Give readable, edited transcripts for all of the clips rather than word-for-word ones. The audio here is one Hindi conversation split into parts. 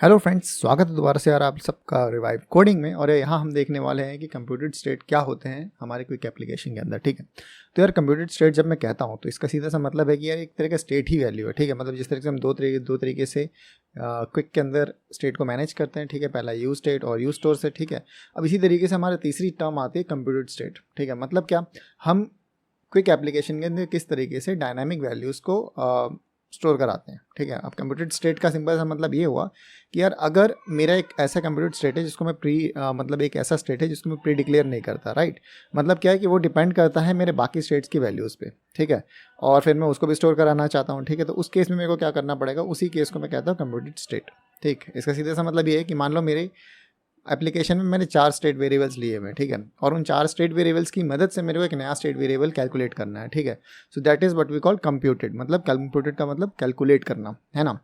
हेलो फ्रेंड्स, स्वागत है दोबारा से यार आप सबका रिवाइव कोडिंग में। और यहाँ हम देखने वाले हैं कि कंप्यूटेड स्टेट क्या होते हैं हमारे क्विक एप्लीकेशन के अंदर। ठीक है, तो यार कंप्यूटेड स्टेट जब मैं कहता हूँ तो इसका सीधा सा मतलब है कि यार एक तरह का स्टेट ही वैल्यू है। ठीक है, मतलब जिस तरीके से हम दो तरीके से क्विक के अंदर स्टेट को मैनेज करते हैं। ठीक है, पहला यूज स्टेट और यूज स्टोर से। ठीक है, अब इसी तरीके से हमारी तीसरी टर्म आती है कंप्यूटेड स्टेट। ठीक है, मतलब क्या, हम क्विक एप्लीकेशन के अंदर किस तरीके से डायनामिक वैल्यूज़ को स्टोर कराते हैं। ठीक है, अब कंप्यूटेड स्टेट का सिंपल सा मतलब ये हुआ कि यार अगर मेरा एक ऐसा कंप्यूटेड स्टेट है जिसको मैं मतलब एक ऐसा स्टेट है जिसको मैं प्री डिक्लेयर नहीं करता। राइट, मतलब क्या है कि वो डिपेंड करता है मेरे बाकी स्टेट्स की वैल्यूज़ पे। ठीक है, और फिर मैं उसको भी स्टोर कराना चाहता हूँ। ठीक है, तो उस केस में मेरे को क्या करना पड़ेगा, उसी केस को मैं कहता हूँ कंप्यूटेड स्टेट। ठीक, इसका सीधा सा मतलब ये है कि मान लो मेरे एप्लीकेशन में मैंने 4 स्टेट वेरिएबल्स लिए हुए हैं। ठीक है, और उन 4 स्टेट वेरिएबल्स की मदद से मेरे को एक नया स्टेट वेरिएबल कैलकुलेट करना है। ठीक है, so that is what we call computed. मतलब कंप्यूटेड का मतलब कैलकुलेट करना है ना।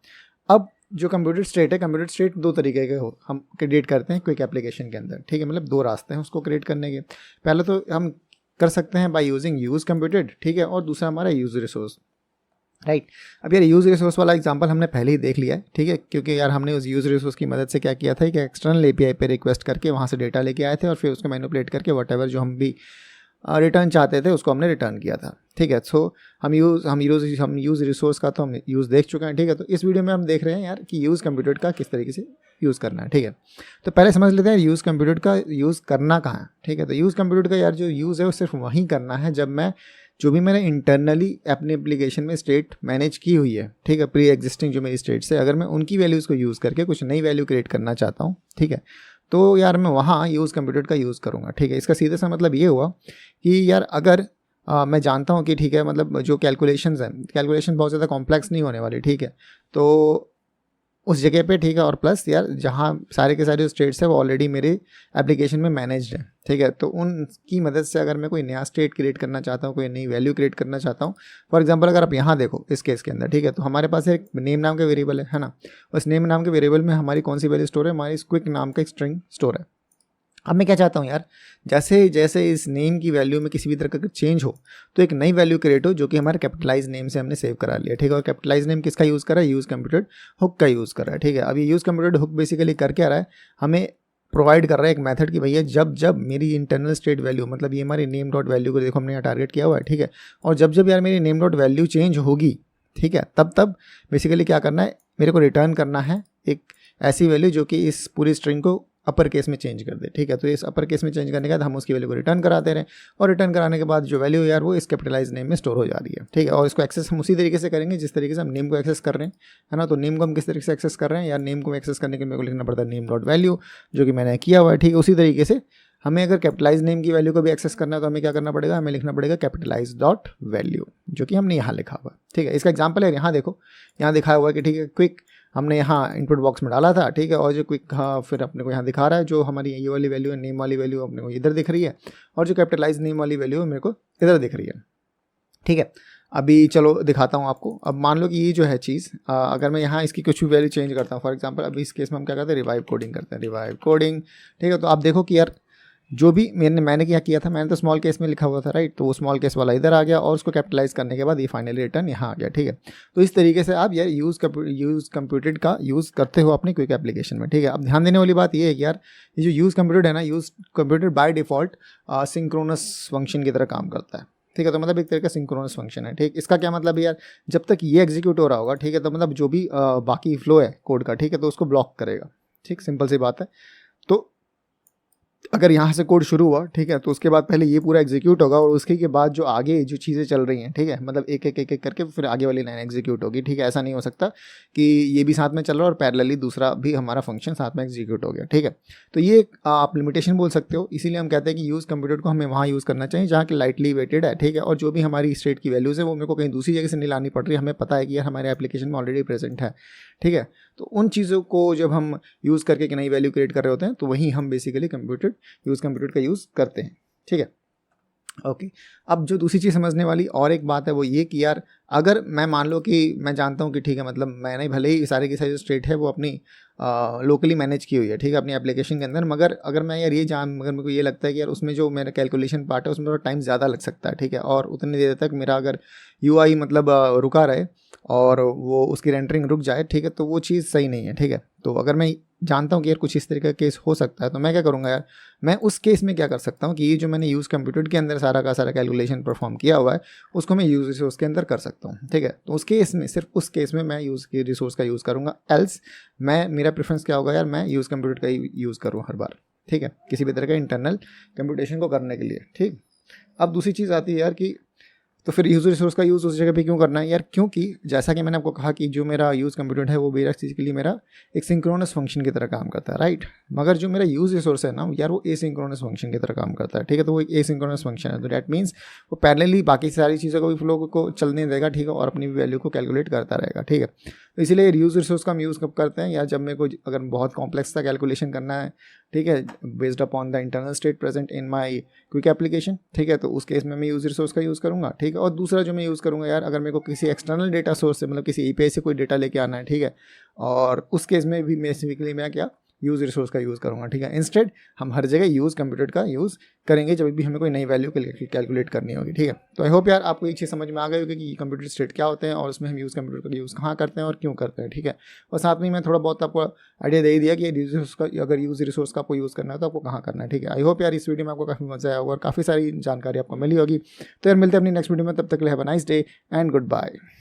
अब जो कंप्यूटेड स्टेट है, कंप्यूटेड स्टेट दो तरीके के हम क्रिएट करते हैं क्विक एप्लीकेशन के अंदर। ठीक है, मतलब दो रास्ते हैं उसको क्रिएट करने के। पहले तो हम कर सकते हैं बाय यूजिंग यूज कंप्यूटेड। ठीक है, और दूसरा हमारा यूज रिसोर्स। राइट, अब यार यूज़ रिसोर्स वाला एग्जांपल हमने पहले ही देख लिया है। ठीक है, क्योंकि यार हमने उस यूज़ रिसोर्स की मदद से क्या किया था कि एक्सटर्नल एपीआई पे रिक्वेस्ट करके वहाँ से डेटा लेके आए थे और फिर उसको मैनिपुलेट करके व्हाटएवर जो हम भी रिटर्न चाहते थे उसको हमने रिटर्न किया था। ठीक है, सो हम यूज़ रिसोर्स का तो हम यूज़ देख चुके हैं। ठीक है, तो इस वीडियो में हम देख रहे हैं यार कि यूज़ कंप्यूटेड का किस तरीके से यूज़ करना है। ठीक है, तो पहले समझ लेते हैं यूज़ कंप्यूटेड का यूज़ करना कहाँ है। ठीक है, तो यूज़ कंप्यूटेड का यार जो यूज़ है वो सिर्फ वहीं करना है जब मैं जो भी मैंने इंटरनली अपने एप्लीकेशन में स्टेट मैनेज की हुई है। ठीक है, प्री एग्जिस्टिंग जो मेरी स्टेट्स है, अगर मैं उनकी वैल्यूज़ को यूज़ करके कुछ नई वैल्यू क्रिएट करना चाहता हूँ। ठीक है, तो यार मैं वहाँ यूज़ कंप्यूटेड का यूज़ करूँगा। ठीक है, इसका सीधा सा मतलब ये हुआ कि यार अगर मैं जानता हूँ कि ठीक है, मतलब जो कैलकुलेशंस हैं, कैलकुलेशन बहुत ज़्यादा कॉम्प्लेक्स नहीं होने वाली। ठीक है, तो उस जगह पे ठीक है, और प्लस यार जहाँ सारे के सारे स्टेट्स है वो ऑलरेडी मेरे एप्लीकेशन में मैनेज्ड है। ठीक है, तो उनकी मदद से अगर मैं कोई नया स्टेट क्रिएट करना चाहता हूँ, कोई नई वैल्यू क्रिएट करना चाहता हूँ, फॉर एग्जांपल अगर आप यहाँ देखो इस केस के अंदर। ठीक है, तो हमारे पास एक नेम नाम का वेरिएबल है ना। उस नेम नाम के वेरिएबल में हमारी कौन सी वैल्यू स्टोर है, हमारी क्विक नाम का एक स्ट्रिंग स्टोर है। अब मैं क्या चाहता हूँ यार, जैसे जैसे इस नेम की वैल्यू में किसी भी तरह का चेंज हो तो एक नई वैल्यू क्रिएट हो जो कि हमारे कैपिटलाइज नेम से हमने सेव करा लिया। ठीक है, और कैपिटलाइज नेम किसका यूज़ कर रहा है, यूज़ कंप्यूटेड हुक का यूज़ कर रहा है। ठीक है, अब ये यूज़ कंप्यूटेड हुक बेसिकली कर क्या रहा है, हमें प्रोवाइड कर रहा है एक मेथड कि भैया जब जब मेरी इंटरनल स्टेट वैल्यू, मतलब ये हमारी नेम डॉट वैल्यू को देखो हमने यहाँ टारगेट किया हुआ है। ठीक है, और जब जब यार मेरी नेम डॉट वैल्यू चेंज होगी, ठीक है, तब तब बेसिकली क्या करना है, मेरे को रिटर्न करना है एक ऐसी वैल्यू जो कि इस पूरी स्ट्रिंग को अपर केस में चेंज कर दे। ठीक है, तो इस अपर केस में चेंज करने के बाद हम उसकी वैल्यू को रिटर्न कराते रहे, और रिटर्न कराने के बाद जो वैल्यू यार वो इस कैपिटलाइज नेम में स्टोर हो जा रही है। ठीक है, और इसको एक्सेस हम उसी तरीके से करेंगे जिस तरीके से हम नेम को एक्सेस कर रहे हैं, है ना। तो नेम को हम किस तरीके से एक्सेस कर रहे हैं यार, नेम को एक्सेस करने के मेरे को लिखना पड़ता है नेम डॉट वैल्यू, जो कि मैंने किया हुआ है। ठीक है, उसी तरीके से हमें अगर कैपिटलाइज नेम की वैल्यू को भी एक्सेस करना है तो हमें क्या करना पड़ेगा, हमें लिखना पड़ेगा कैपिटलाइज डॉट वैल्यू, जो कि हमने यहाँ लिखा हुआ है। ठीक है, इसका एग्जाम्पल है, यहाँ देखो, यहाँ दिखाया हुआ है कि ठीक है क्विक हमने यहाँ इनपुट बॉक्स में डाला था। ठीक है, और जो क्विक हाँ फिर अपने को यहाँ दिखा रहा है जो हमारी ये वाली वैल्यू है, नेम वाली वैल्यू अपने को इधर दिख रही है, और जो कैपिटलाइज नेम वाली वैल्यू है मेरे को इधर दिख रही है। ठीक है, अभी चलो दिखाता हूँ आपको। अब मान लो कि ये जो है चीज़ अगर मैं यहाँ इसकी कुछ भी वैल्यू चेंज करता हूँ, फॉर एग्जांपल अभी इस केस में हम क्या करते हैं, रिवाइव कोडिंग करते हैं, रिवाइव कोडिंग। ठीक है, तो आप देखो कि यार जो भी मैंने क्या किया था, मैंने तो स्मॉल केस में लिखा हुआ था। राइट, तो वो स्मॉल केस वाला इधर आ गया और उसको कैपिटलाइज करने के बाद ये फाइनली रिटर्न यहाँ आ गया। ठीक है, तो इस तरीके से आप यार यूज़ कंप्यूटेड का यूज़ करते हो अपने क्विक एप्लीकेशन में। ठीक है, अब ध्यान देने वाली बात ये है कि यार ये जो यूज़ कंप्यूटेड है ना, use computed by default synchronous function की तरह काम करता है। ठीक है, तो मतलब एक तरह का सिंक्रोनस फंक्शन है। ठीक, इसका क्या मतलब है यार, जब तक ये एग्जीक्यूट हो रहा होगा, ठीक है, तो मतलब जो भी बाकी फ्लो है कोड का, ठीक है, तो उसको ब्लॉक करेगा। ठीक, सिंपल सी बात है। तो अगर यहाँ से कोड शुरू हुआ, ठीक है, तो उसके बाद पहले ये पूरा एग्जीक्यूट होगा और उसके के बाद जो आगे जो चीज़ें चल रही हैं, ठीक है, मतलब एक एक एक एक करके फिर आगे वाली लाइन एग्जीक्यूट होगी। ठीक है, ऐसा नहीं हो सकता कि ये भी साथ में चल रहा और पैरेलली दूसरा भी हमारा फंक्शन साथ में एग्जीक्यूट हो गया। ठीक है, तो ये आप लिमिटेशन बोल सकते हो। इसीलिए हम कहते हैं कि यूज़ कंप्यूटेड को हमें वहाँ यूज़ करना चाहिए जहाँ कि लाइटली वेटेड है। ठीक है, और जो भी हमारी स्टेट की वैल्यूज़ है वो मेरे को कहीं दूसरी जगह से नहीं लानी पड़ रही, हमें पता है कि यार हमारे एप्लीकेशन में ऑलरेडी प्रेजेंट है। ठीक है, तो उन चीज़ों को जब हम यूज़ करके एक नई वैल्यू क्रिएट कर रहे होते हैं तो वहीं हम बेसिकली यूज़ कंप्यूटेड का यूज़ करते हैं। ठीक है, ओके। अब जो दूसरी चीज़ समझने वाली और एक बात है वो ये कि यार अगर मैं मान लो कि मैं जानता हूँ कि ठीक है, मतलब मैंने भले ही सारे की सारी जो स्टेट है वो अपनी लोकली मैनेज की हुई है, ठीक है, अपनी एप्लीकेशन के अंदर, मगर अगर मैं यार मगर मेरे को ये लगता है कि यार उसमें जो मेरा कैलकुलेशन पार्ट है उसमें थोड़ा टाइम ज़्यादा लग सकता है, ठीक है, और उतनी देर तक मेरा अगर यूआई मतलब रुका रहे और वो उसकी रेंडरिंग रुक जाए, ठीक है, तो वो चीज़ सही नहीं है, ठीक है। तो अगर मैं जानता हूँ कि यार कुछ इस तरीके का केस हो सकता है, तो मैं क्या करूँगा यार, मैं उस केस में क्या कर सकता हूँ कि ये जो मैंने यूज़ कंप्यूटर के अंदर सारा का सारा कैलकुलेशन परफॉर्म किया हुआ है उसको मैं यूज़ रिसोर्स के अंदर कर सकता हूँ, ठीक है। तो उस केस में, सिर्फ उस केस में मैं यूज़ की रिसोर्स का यूज़ करूँगा, एल्स मैं मेरा प्रेफरेंस क्या होगा यार, मैं यूज़ कंप्यूटर का ही यूज़ करूँ हर बार, ठीक है, किसी भी तरह का इंटरनल कंप्यूटेशन को करने के लिए, ठीक। अब दूसरी चीज़ आती है यार कि तो फिर यूज़र रिसोर्स का यूज़ उस जगह पे क्यों करना है यार, क्योंकि जैसा कि मैंने आपको कहा कि जो मेरा यूज़ कंप्यूटर है वो बेसिकली मेरा एक सिंक्रोनस फंक्शन की तरह काम करता है, राइट। मगर जो मेरा यूज़ रिसोर्स है ना यार, वो एसिंक्रोनस फंक्शन की तरह काम करता है, ठीक है। तो वो एक एसिंक्रोनस फंक्शन है, तो डैट मीन्स वो पैरेलली बाकी सारी चीज़ों को भी फ्लो को चलने देगा, ठीक है, और अपनी वैल्यू को कैलकुलेट करता रहेगा, ठीक है। तो इसीलिए यूज़ रिसोर्स का हम यूज़ कब करते हैं यार, जब मेरे को अगर बहुत कॉम्प्लेक्स सा कैलकुलेशन करना है, ठीक है, based upon the internal state present in my quick application, ठीक है, तो उस केस में मैं यूज़र रिसोर्स का यूज़ करूँगा, ठीक है। और दूसरा जो मैं यूज़ करूँगा यार, अगर मेरे को किसी एक्सटर्नल डेटा सोर्स से, मतलब किसी एपीआई से कोई डेटा लेके आना है, ठीक है, और उस केस में भी बेसिकली मैं क्या यूज़ रिसोर्स का यूज़ करूँगा, ठीक है। इंस्टेड हम हर जगह यूज़ कंप्यूटर का यूज़ करेंगे जब भी हमें कोई नई वैल्यू कैलकुलेट करनी होगी, ठीक है। तो आई होप यार आपको ये चीज़ समझ में आ गई होगी कि कंप्यूटर स्टेट क्या होते हैं और उसमें हम यूज़ कंप्यूटर का यूज़ कहाँ करते हैं और क्यों करते हैं, ठीक है। और साथ में मैं थोड़ा बहुत आपको आइडिया दे ही दिया कि रिसोर्स का, अगर यूज़ रिसोर्स का आपको यूज़ करना है तो आपको कहाँ करना है, ठीक है। आई होप यार इस वीडियो में आपको काफ़ी मजा आया होगा और काफ़ी सारी जानकारी आपको मिली होगी। तो यार मिलते हैं अपनी नेक्स्ट वीडियो में, तब तक के लिए have a nice day and good bye.